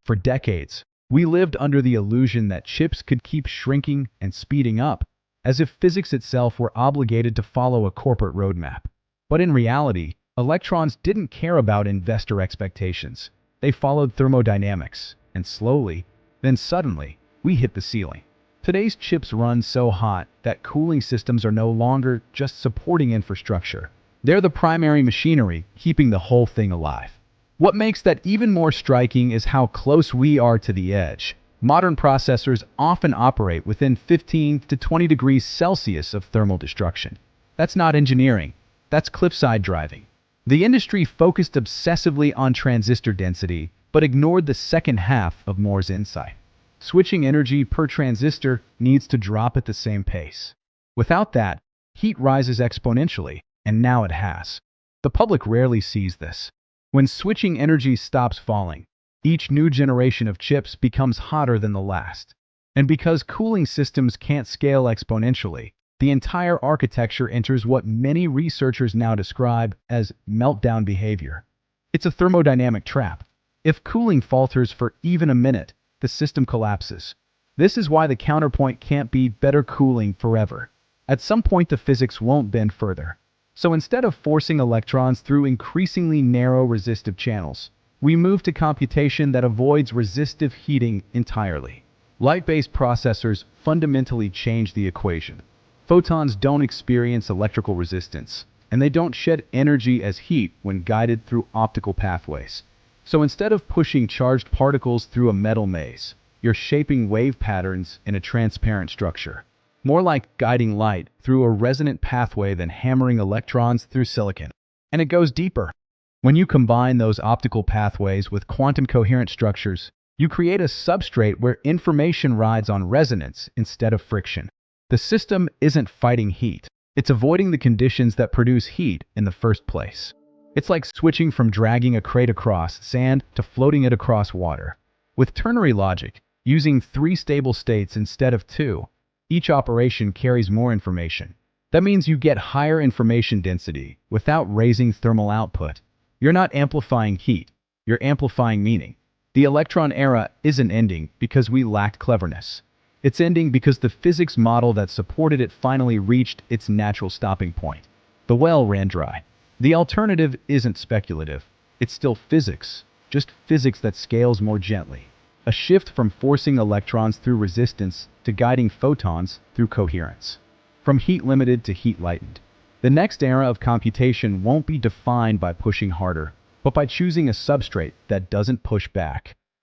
For decades, we lived under the illusion that chips could keep shrinking and speeding up, as if physics itself were obligated to follow a corporate roadmap. But in reality, electrons didn't care about investor expectations. They followed thermodynamics, and slowly, then suddenly, we hit the ceiling. Today's chips run so hot that cooling systems are no longer just supporting infrastructure. They're the primary machinery keeping the whole thing alive. What makes that even more striking is how close we are to the edge. Modern processors often operate within 15 to 20 degrees Celsius of thermal destruction. That's not engineering, that's cliffside driving. The industry focused obsessively on transistor density, but ignored the second half of Moore's insight. Switching energy per transistor needs to drop at the same pace. Without that, heat rises exponentially, and now it has. The public rarely sees this. When switching energy stops falling, each new generation of chips becomes hotter than the last. And because cooling systems can't scale exponentially, the entire architecture enters what many researchers now describe as meltdown behavior. It's a thermodynamic trap. If cooling falters for even a minute, the system collapses. This is why the counterpoint can't be better cooling forever. At some point, the physics won't bend further. So instead of forcing electrons through increasingly narrow resistive channels, we move to computation that avoids resistive heating entirely. Light-based processors fundamentally change the equation. Photons don't experience electrical resistance, and they don't shed energy as heat when guided through optical pathways. So instead of pushing charged particles through a metal maze, you're shaping wave patterns in a transparent structure. More like guiding light through a resonant pathway than hammering electrons through silicon. And it goes deeper. When you combine those optical pathways with quantum coherent structures, you create a substrate where information rides on resonance instead of friction. The system isn't fighting heat. It's avoiding the conditions that produce heat in the first place. It's like switching from dragging a crate across sand to floating it across water. With ternary logic, using 3 stable states instead of 2, each operation carries more information. That means you get higher information density without raising thermal output. You're not amplifying heat, you're amplifying meaning. The electron era isn't ending because we lacked cleverness. It's ending because the physics model that supported it finally reached its natural stopping point. The well ran dry. The alternative isn't speculative. It's still physics, just physics that scales more gently. A shift from forcing electrons through resistance to guiding photons through coherence. From heat-limited to heat-lightened. The next era of computation won't be defined by pushing harder, but by choosing a substrate that doesn't push back.